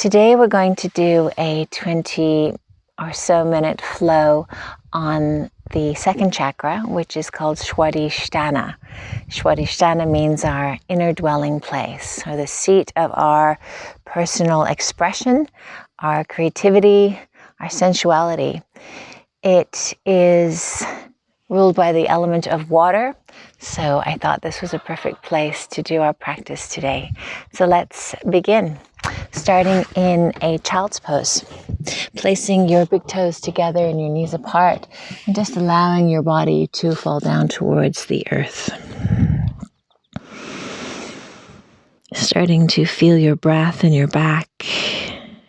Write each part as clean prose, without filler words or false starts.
Today we're going to do a 20 or so minute flow on the second chakra, which is called swadistana. Swadhisthana means our inner dwelling place, or the seat of our personal expression, our creativity, our sensuality. It is ruled by the element of water, so I thought this was a perfect place to do our practice today. So let's begin. Starting in a child's pose, placing your big toes together and your knees apart, and just allowing your body to fall down towards the earth. Starting to feel your breath in your back,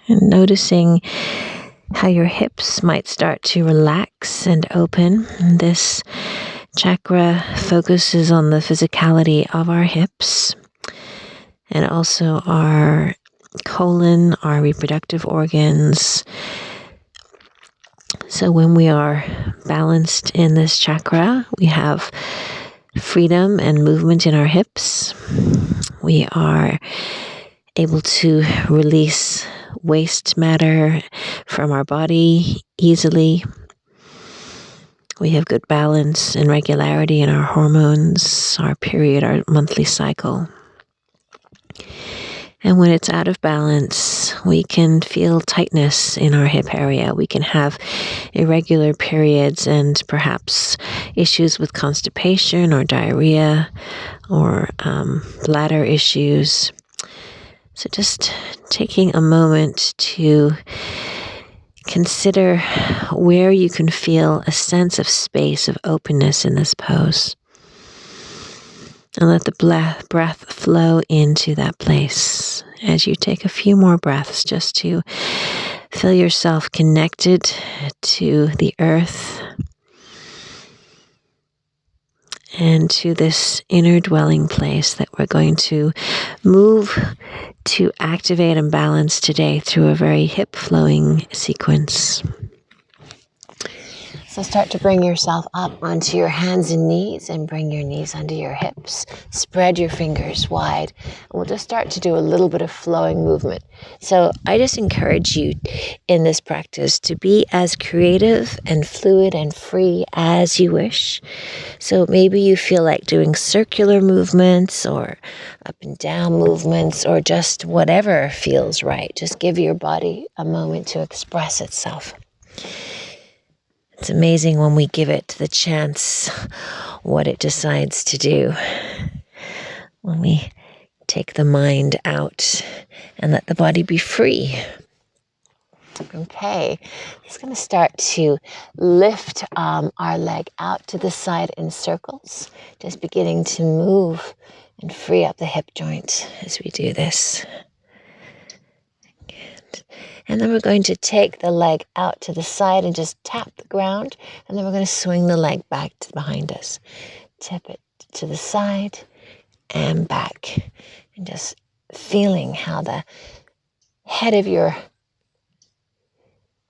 and noticing how your hips might start to relax and open. This chakra focuses on the physicality of our hips and also our colon, our reproductive organs. So when we are balanced in this chakra, we have freedom and movement in our hips. We are able to release waste matter from our body easily. We have good balance and regularity in our hormones, our period, our monthly cycle. And when it's out of balance, we can feel tightness in our hip area. We can have irregular periods and perhaps issues with constipation or diarrhea or bladder issues. So just taking a moment to consider where you can feel a sense of space, of openness in this pose. And let the breath flow into that place as you take a few more breaths just to feel yourself connected to the earth and to this inner dwelling place that we're going to move to activate and balance today through a very hip flowing sequence. So start to bring yourself up onto your hands and knees and bring your knees under your hips. Spread your fingers wide. And we'll just start to do a little bit of flowing movement. So I just encourage you in this practice to be as creative and fluid and free as you wish. So maybe you feel like doing circular movements or up and down movements or just whatever feels right. Just give your body a moment to express itself. It's amazing when we give it the chance what it decides to do. When we take the mind out and let the body be free. Okay, just going to start to lift our leg out to the side in circles. Just beginning to move and free up the hip joint as we do this. And then we're going to take the leg out to the side and just tap the ground. And then we're going to swing the leg back to behind us. Tip it to the side and back. And just feeling how the head of your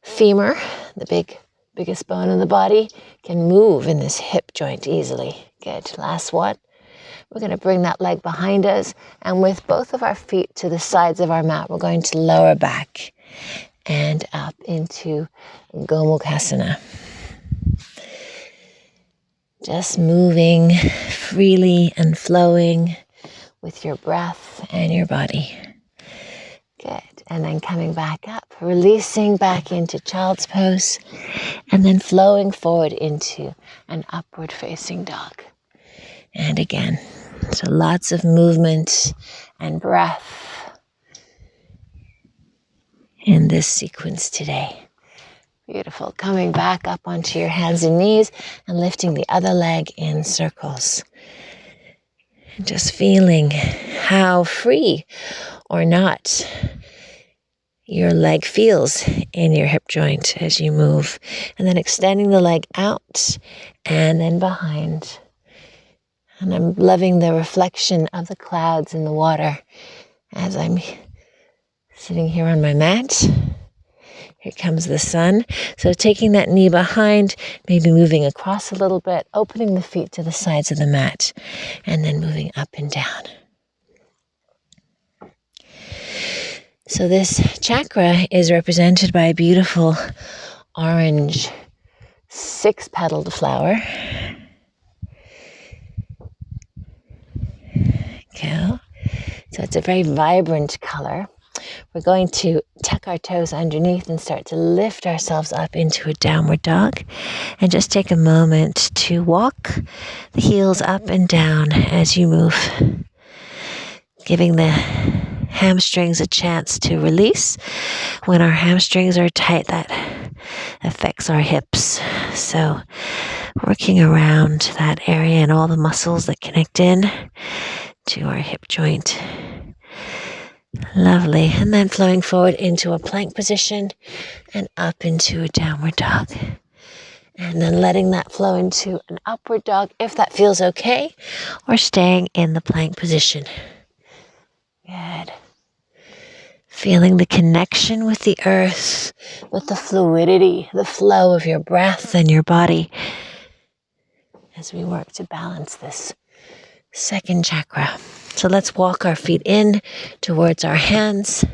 femur, the biggest bone in the body, can move in this hip joint easily. Good. Last one. We're going to bring that leg behind us. And with both of our feet to the sides of our mat, we're going to lower back and up into Gomukhasana. Just moving freely and flowing with your breath and your body. Good. And then coming back up, releasing back into child's pose, and then flowing forward into an upward facing dog. And again, so lots of movement and breath in this sequence today. Beautiful. Coming back up onto your hands and knees and lifting the other leg in circles. And just feeling how free or not your leg feels in your hip joint as you move. And then extending the leg out and then behind. And I'm loving the reflection of the clouds in the water as I'm sitting here on my mat. Here comes the sun. So taking that knee behind, maybe moving across a little bit, opening the feet to the sides of the mat, and then moving up and down. So this chakra is represented by a beautiful orange 6-petaled flower. Go. So it's a very vibrant color. We're going to tuck our toes underneath and start to lift ourselves up into a downward dog. And just take a moment to walk the heels up and down as you move, giving the hamstrings a chance to release. When our hamstrings are tight, that affects our hips. So working around that area and all the muscles that connect in to our hip joint. Lovely. And then flowing forward into a plank position and up into a downward dog. And then letting that flow into an upward dog if that feels okay, or staying in the plank position. Good. Feeling the connection with the earth, with the fluidity, the flow of your breath and your body as we work to balance this second chakra. So let's walk our feet in towards our hands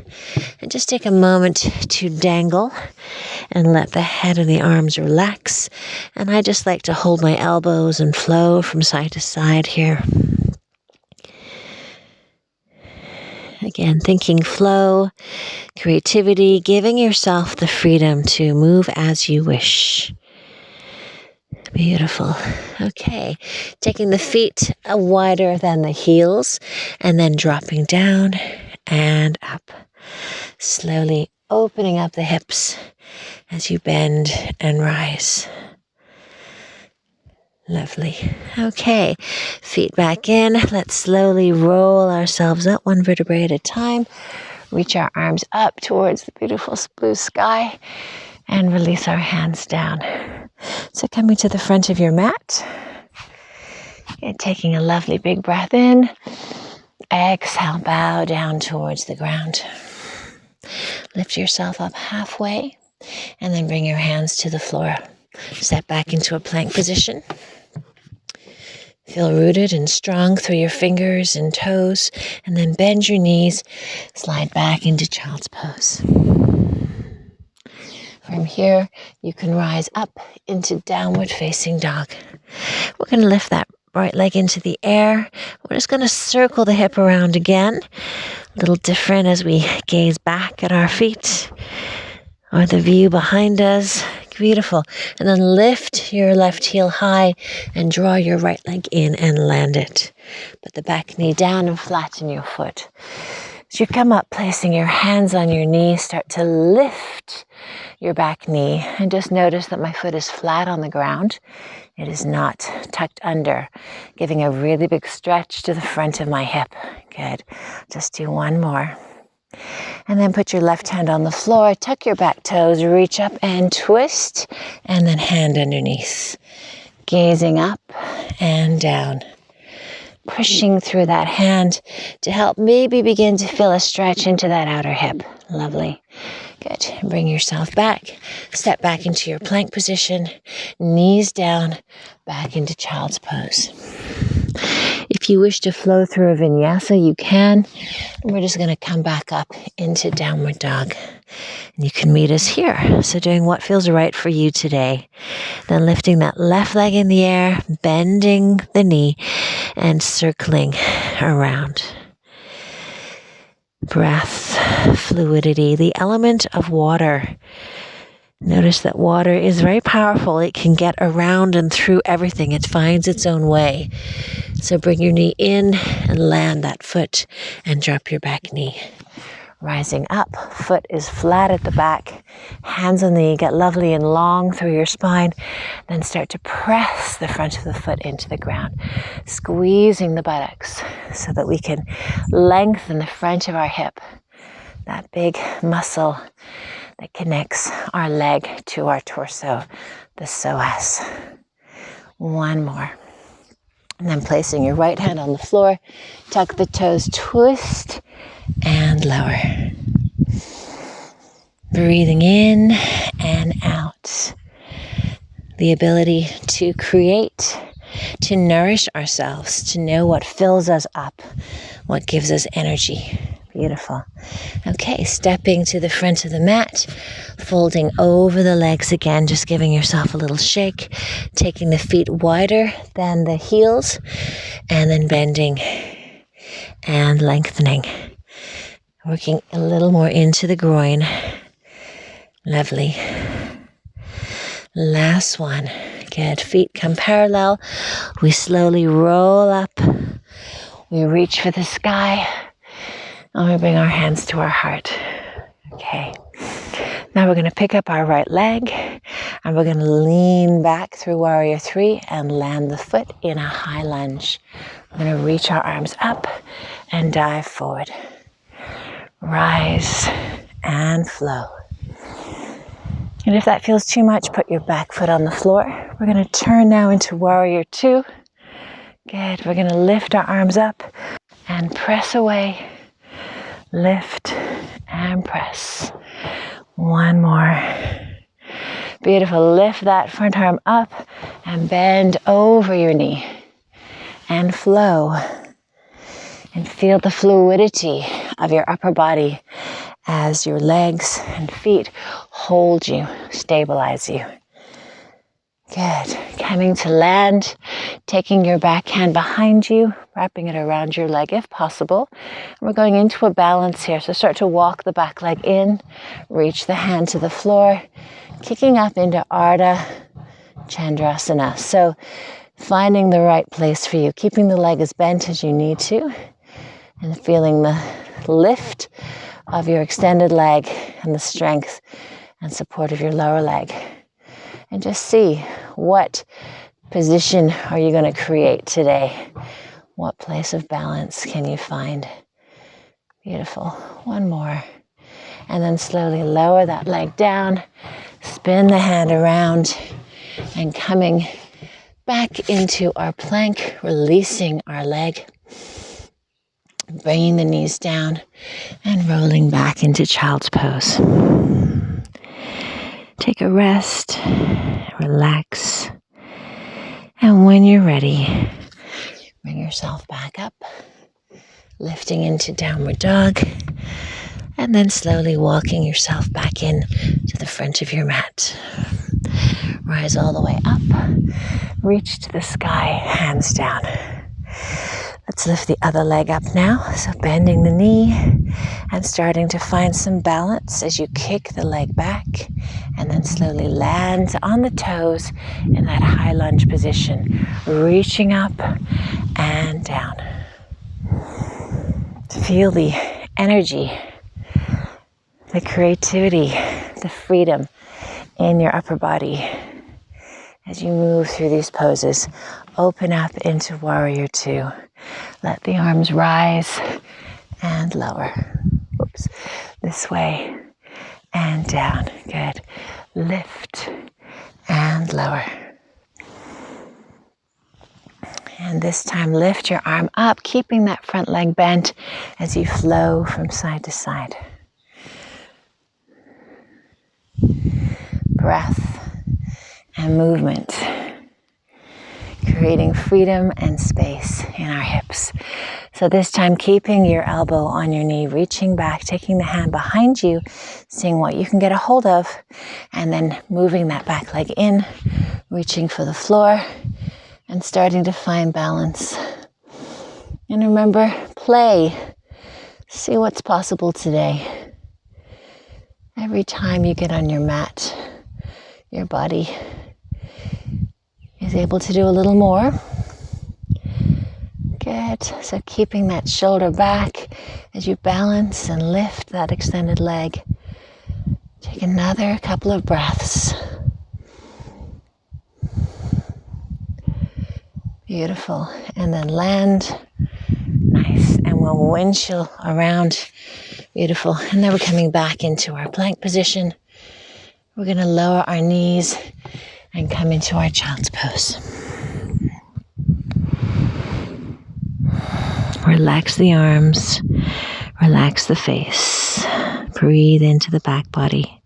and just take a moment to dangle and let the head and the arms relax. And I just like to hold my elbows and flow from side to side here. Again, thinking flow, creativity, giving yourself the freedom to move as you wish. Beautiful. Okay, taking the feet wider than the heels and then dropping down and up. Slowly opening up the hips as you bend and rise. Lovely. Okay, feet back in. Let's slowly roll ourselves up one vertebrae at a time. Reach our arms up towards the beautiful blue sky and release our hands down. So coming to the front of your mat and taking a lovely big breath in. Exhale, bow down towards the ground. Lift yourself up halfway and then bring your hands to the floor. Step back into a plank position. Feel rooted and strong through your fingers and toes, and then bend your knees, slide back into child's pose. From here, you can rise up into downward facing dog. We're going to lift that right leg into the air. We're just going to circle the hip around again. A little different as we gaze back at our feet or the view behind us. Beautiful. And then lift your left heel high and draw your right leg in and land it. Put the back knee down and flatten your foot. As you come up, placing your hands on your knees, start to lift your back knee and just notice that my foot is flat on the ground. It is not tucked under, giving a really big stretch to the front of my hip. Good. Just do one more. And then put your left hand on the floor, tuck your back toes, reach up and twist, and then hand underneath. Gazing up and down. Pushing through that hand to help maybe begin to feel a stretch into that outer hip. Lovely. Good. Bring yourself back. Step back into your plank position. Knees down, back into child's pose. If you wish to flow through a vinyasa, you can. And we're just going to come back up into downward dog. And you can meet us here. So doing what feels right for you today. Then lifting that left leg in the air, bending the knee, and circling around. Breath, fluidity, the element of water. Notice that water is very powerful. It can get around and through everything. It finds its own way. So bring your knee in and land that foot and drop your back knee. Rising up, foot is flat at the back, hands on the knee, get lovely and long through your spine, then start to press the front of the foot into the ground, squeezing the buttocks so that we can lengthen the front of our hip, that big muscle that connects our leg to our torso, the psoas. One more. And then placing your right hand on the floor, tuck the toes, twist, and lower. Breathing in and out. The ability to create, to nourish ourselves, to know what fills us up, what gives us energy. Beautiful. Okay, stepping to the front of the mat, folding over the legs again, just giving yourself a little shake, taking the feet wider than the heels, and then bending and lengthening. Working a little more into the groin. Lovely. Last one. Good. Feet come parallel. We slowly roll up. We reach for the sky. And we bring our hands to our heart. Okay. Now we're going to pick up our right leg and we're going to lean back through Warrior 3 and land the foot in a high lunge. We're going to reach our arms up and dive forward. Rise and flow. And if that feels too much, put your back foot on the floor. We're going to turn now into Warrior 2. Good. We're going to lift our arms up and press away. Lift and press. One more. Beautiful. Lift that front arm up and bend over your knee and flow. And feel the fluidity of your upper body as your legs and feet hold you, stabilize you. Good. Coming to land, taking your back hand behind you, wrapping it around your leg if possible. And we're going into a balance here. So start to walk the back leg in, reach the hand to the floor, kicking up into Ardha Chandrasana. So finding the right place for you, keeping the leg as bent as you need to, and feeling the lift of your extended leg and the strength and support of your lower leg. And just see, what position are you going to create today? What place of balance can you find? Beautiful. One more. And then slowly lower that leg down, spin the hand around, and coming back into our plank, releasing our leg, bringing the knees down, and rolling back into child's pose. Take a rest, relax, and when you're ready, bring yourself back up, lifting into downward dog, and then slowly walking yourself back in to the front of your mat. Rise all the way up, reach to the sky, hands down. Let's lift the other leg up now. So bending the knee and starting to find some balance as you kick the leg back and then slowly land on the toes in that high lunge position, reaching up and down. Feel the energy, the creativity, the freedom in your upper body as you move through these poses. Open up into Warrior 2. Let the arms rise and lower. Oops. This way and down. Good. Lift and lower. And this time lift your arm up, keeping that front leg bent as you flow from side to side. Breath and movement, creating freedom and space in our hips. So this time keeping your elbow on your knee, reaching back, taking the hand behind you, seeing what you can get a hold of, and then moving that back leg in, reaching for the floor, and starting to find balance. And remember, play. See what's possible today. Every time you get on your mat, your body is able to do a little more. Good. So keeping that shoulder back as you balance and lift that extended leg. Take another couple of breaths. Beautiful. And then land. Nice. And we'll windshield around. Beautiful. And then we're coming back into our plank position. We're going to lower our knees and come into our child's pose. Relax the arms, relax the face, breathe into the back body,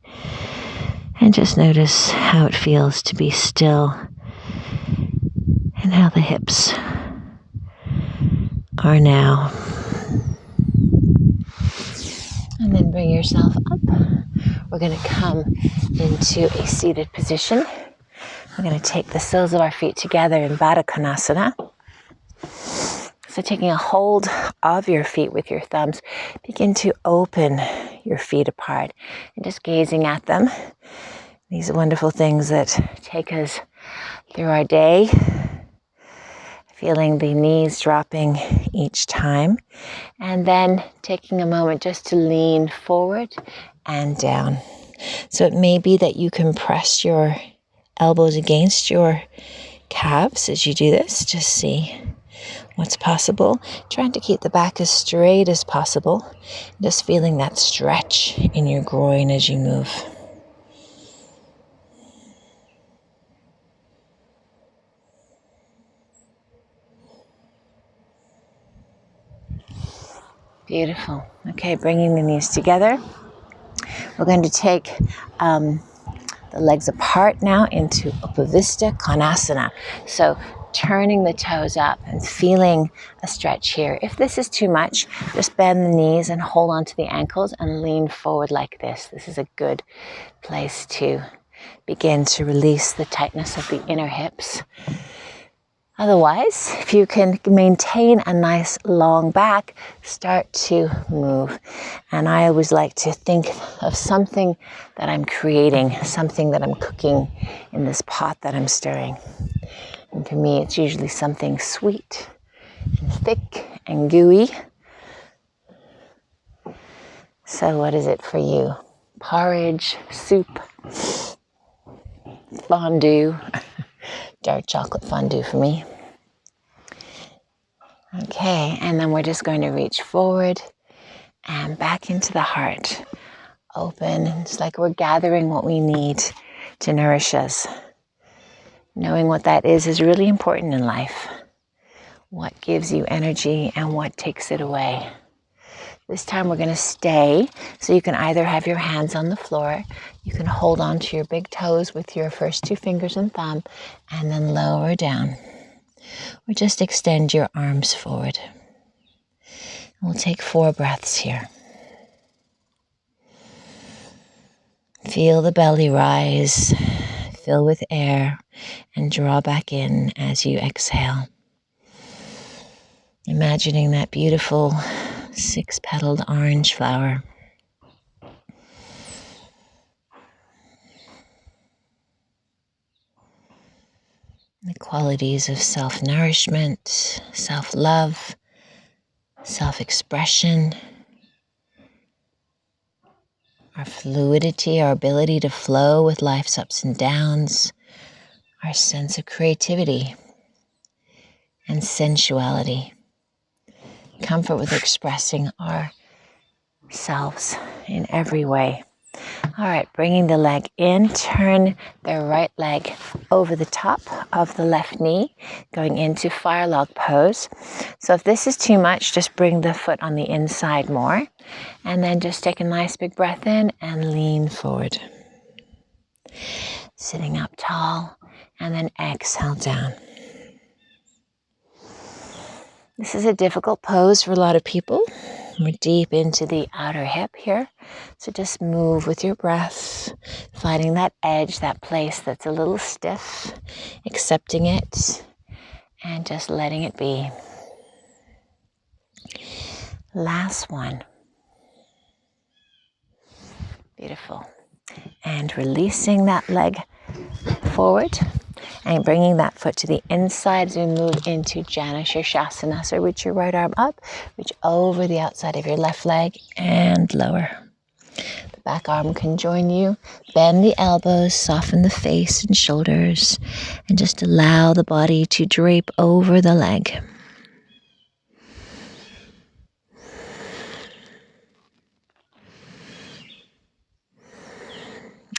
and just notice how it feels to be still and how the hips are now. and bring yourself up. We're going to come into a seated position. We're going to take the soles of our feet together in Baddha Konasana. So taking a hold of your feet with your thumbs, begin to open your feet apart and just gazing at them. These wonderful things that take us through our day. Feeling the knees dropping each time. And then taking a moment just to lean forward and down. So it may be that you can press your elbows against your calves as you do this. Just see what's possible. Trying to keep the back as straight as possible. Just feeling that stretch in your groin as you move. Beautiful. Okay, bringing the knees together. We're going to take the legs apart now into Upavista Konasana. So turning the toes up and feeling a stretch here. If this is too much, just bend the knees and hold on to the ankles and lean forward like this. This is a good place to begin to release the tightness of the inner hips. Otherwise, if you can maintain a nice long back, start to move. And I always like to think of something that I'm creating, something that I'm cooking in this pot that I'm stirring. And for me, it's usually something sweet and thick and gooey. So what is it for you? Porridge, soup, fondue, dark chocolate fondue for me. Okay, and then we're just going to reach forward and back into the heart. Open, it's like we're gathering what we need to nourish us. Knowing what that is really important in life. What gives you energy and what takes it away. This time we're going to stay, so you can either have your hands on the floor, you can hold on to your big toes with your first two fingers and thumb, and then lower down. Or just extend your arms forward. We'll take 4 breaths here. Feel the belly rise, fill with air, and draw back in as you exhale. Imagining that beautiful 6-petaled orange flower. The qualities of self-nourishment, self-love, self-expression, our fluidity, our ability to flow with life's ups and downs, our sense of creativity and sensuality, comfort with expressing ourselves in every way. All right, bringing the leg in, turn the right leg over the top of the left knee, going into fire log pose. So if this is too much, just bring the foot on the inside more, and then just take a nice big breath in and lean forward. Sitting up tall, and then exhale down. This is a difficult pose for a lot of people. We're deep into the outer hip here. So just move with your breath, finding that edge, that place that's a little stiff, accepting it, and just letting it be. Last one. Beautiful. And releasing that leg forward and bringing that foot to the inside as we move into Jana Shirshasana. So reach your right arm up, reach over the outside of your left leg and lower. The back arm can join you. Bend the elbows, soften the face and shoulders, and just allow the body to drape over the leg.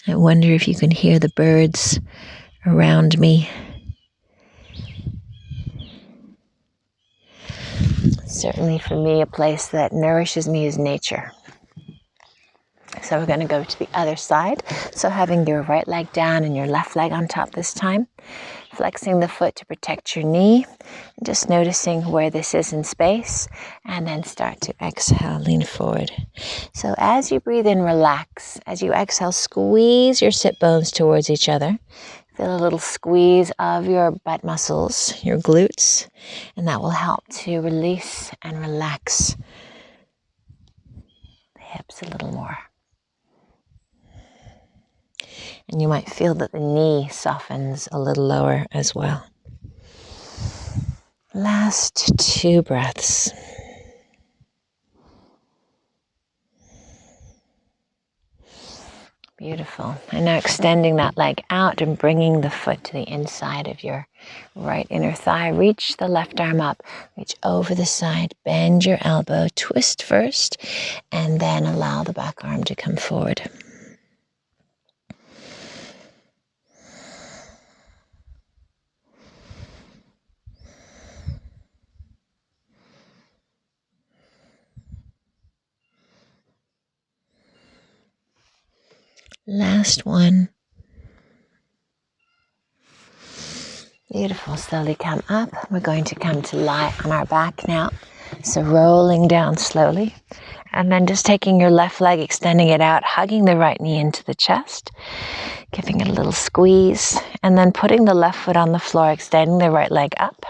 I wonder if you can hear the birds around me. Certainly for me, a place that nourishes me is nature. So we're going to go to the other side. So having your right leg down and your left leg on top this time. Flexing the foot to protect your knee. And just noticing where this is in space. And then start to exhale, lean forward. So as you breathe in, relax. As you exhale, squeeze your sit bones towards each other. Feel a little squeeze of your butt muscles, your glutes. And that will help to release and relax the hips a little more. And you might feel that the knee softens a little lower as well. Last 2 breaths. Beautiful. And now extending that leg out and bringing the foot to the inside of your right inner thigh. Reach the left arm up. Reach over the side. Bend your elbow. Twist first. And then allow the back arm to come forward. Last one. Beautiful. Slowly come up. We're going to come to lie on our back now. So rolling down slowly. And then just taking your left leg, extending it out, hugging the right knee into the chest, giving it a little squeeze, and then putting the left foot on the floor, extending the right leg up.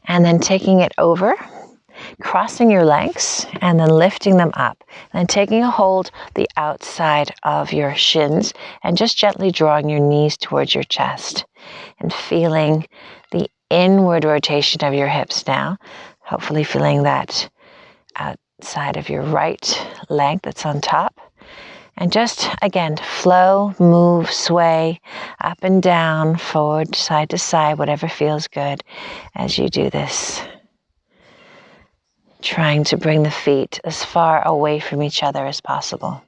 And then taking it over, crossing your legs and then lifting them up. Then taking a hold the outside of your shins and just gently drawing your knees towards your chest and feeling the inward rotation of your hips now. Hopefully feeling that outside of your right leg that's on top. And just, again, flow, move, sway, up and down, forward, side to side, whatever feels good as you do this. Trying to bring the feet as far away from each other as possible.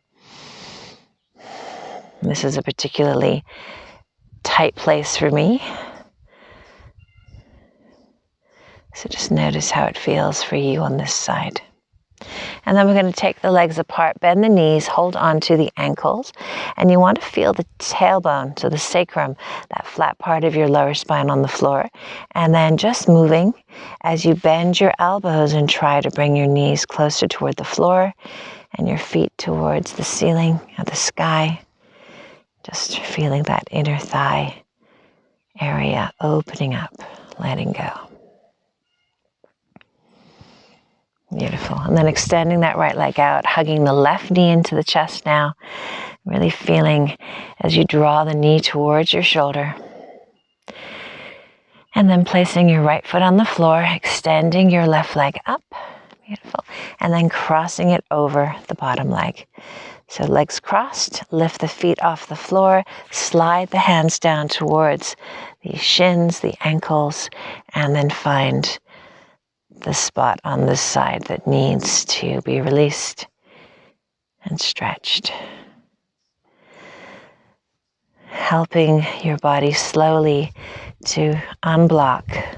This is a particularly tight place for me. So just notice how it feels for you on this side. And then we're going to take the legs apart, bend the knees, hold on to the ankles. And you want to feel the tailbone, so the sacrum, that flat part of your lower spine on the floor. And then just moving as you bend your elbows and try to bring your knees closer toward the floor and your feet towards the ceiling or the sky. Just feeling that inner thigh area opening up, letting go. Beautiful. And then extending that right leg out, hugging the left knee into the chest now. Really feeling as you draw the knee towards your shoulder. And then placing your right foot on the floor, extending your left leg up. Beautiful. And then crossing it over the bottom leg. So legs crossed, lift the feet off the floor, slide the hands down towards the shins, the ankles, and then find the spot on this side that needs to be released and stretched. Helping your body slowly to unblock,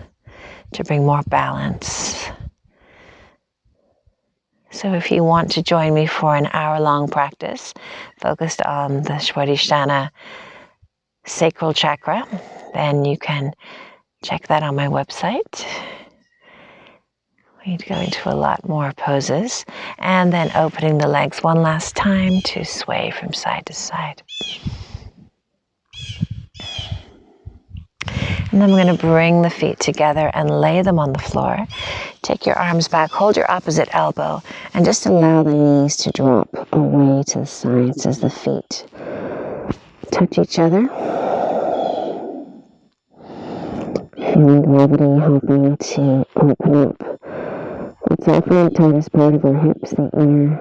to bring more balance. So if you want to join me for an hour-long practice focused on the swadistana sacral chakra, then you can check that on my website. We go into a lot more poses, and then opening the legs one last time to sway from side to side. And then we're going to bring the feet together and lay them on the floor. Take your arms back, hold your opposite elbow, and just allow the knees to drop away to the sides as the feet touch each other. Feeling gravity helping to open up what's often the tightest part of our hips, the inner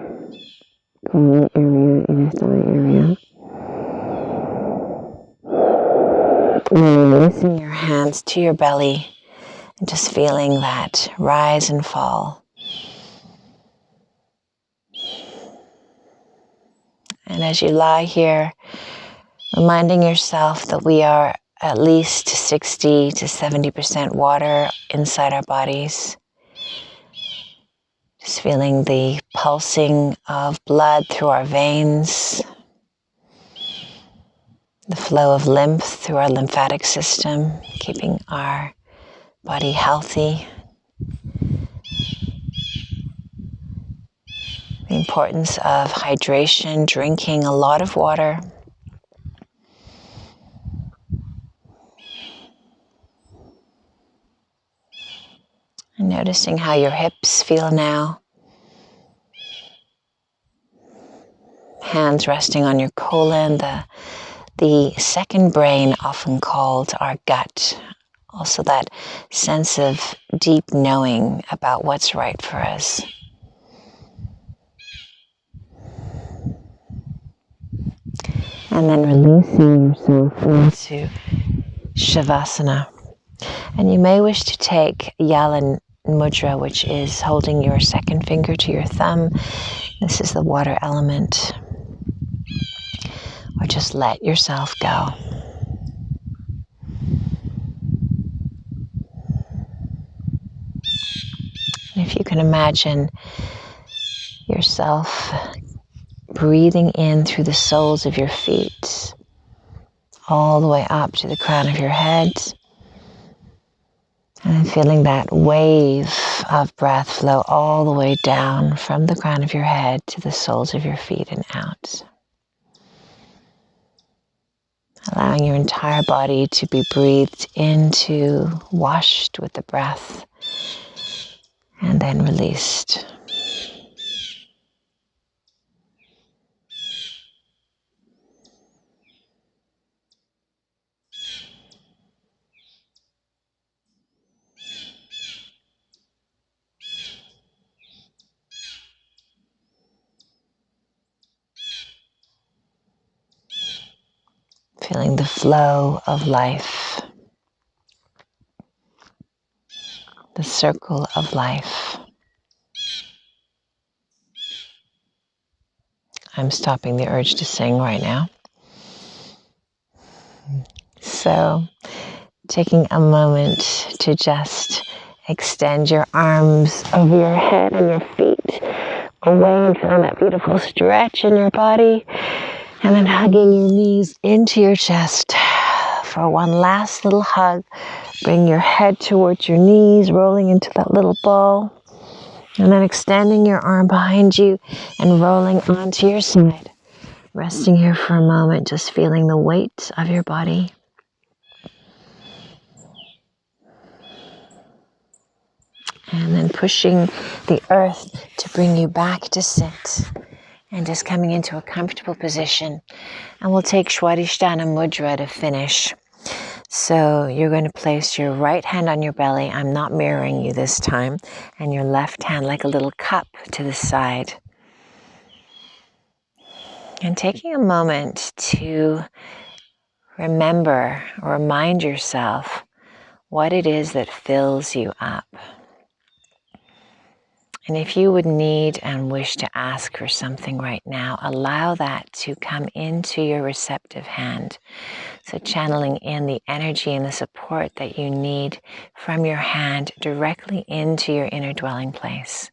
groin area, inner thigh area. And then releasing your hands to your belly and just feeling that rise and fall. And as you lie here, reminding yourself that we are at least 60 to 70% water inside our bodies. Just feeling the pulsing of blood through our veins, the flow of lymph through our lymphatic system, keeping our body healthy. The importance of hydration, drinking a lot of water. And noticing how your hips feel now. Hands resting on your colon, the second brain, often called our gut. Also that sense of deep knowing about what's right for us. And then releasing yourself into Shavasana. And you may wish to take Yala Mudra, which is holding your second finger to your thumb. This is the water element. Or just let yourself go. And if you can imagine yourself breathing in through the soles of your feet, all the way up to the crown of your head, and then feeling that wave of breath flow all the way down from the crown of your head to the soles of your feet and out. Allowing your entire body to be breathed into, washed with the breath, and then released. Feeling the flow of life, the circle of life. I'm stopping the urge to sing right now. So, taking a moment to just extend your arms over your head and your feet away and feeling that beautiful stretch in your body. And then hugging your knees into your chest for one last little hug. Bring your head towards your knees, rolling into that little ball. And then extending your arm behind you and rolling onto your side. Resting here for a moment, just feeling the weight of your body. And then pushing the earth to bring you back to sit. And just coming into a comfortable position. And we'll take swadistana mudra to finish. So you're going to place your right hand on your belly. I'm not mirroring you this time. And your left hand like a little cup to the side. And taking a moment to remember or remind yourself what it is that fills you up. And if you would need and wish to ask for something right now, allow that to come into your receptive hand. So channeling in the energy and the support that you need from your hand directly into your inner dwelling place.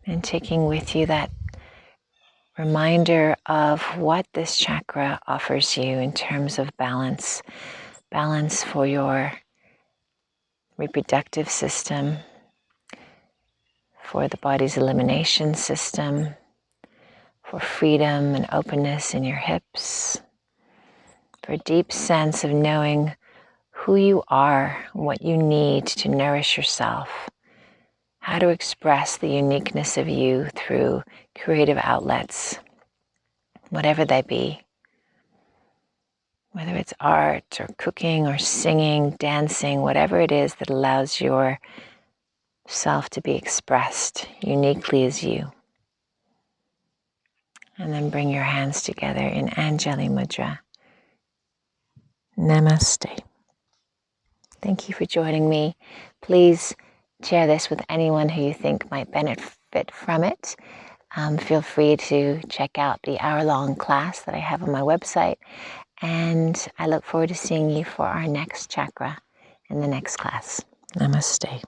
And taking with you that reminder of what this chakra offers you in terms of balance. Balance for your reproductive system, for the body's elimination system, for freedom and openness in your hips, for a deep sense of knowing who you are, what you need to nourish yourself, how to express the uniqueness of you through creative outlets, whatever they be. Whether it's art or cooking or singing, dancing, whatever it is that allows your self to be expressed uniquely as you. And then bring your hands together in Anjali Mudra. Namaste. Thank you for joining me. Please share this with anyone who you think might benefit from it. Feel free to check out the hour-long class that I have on my website. And I look forward to seeing you for our next chakra in the next class. Namaste.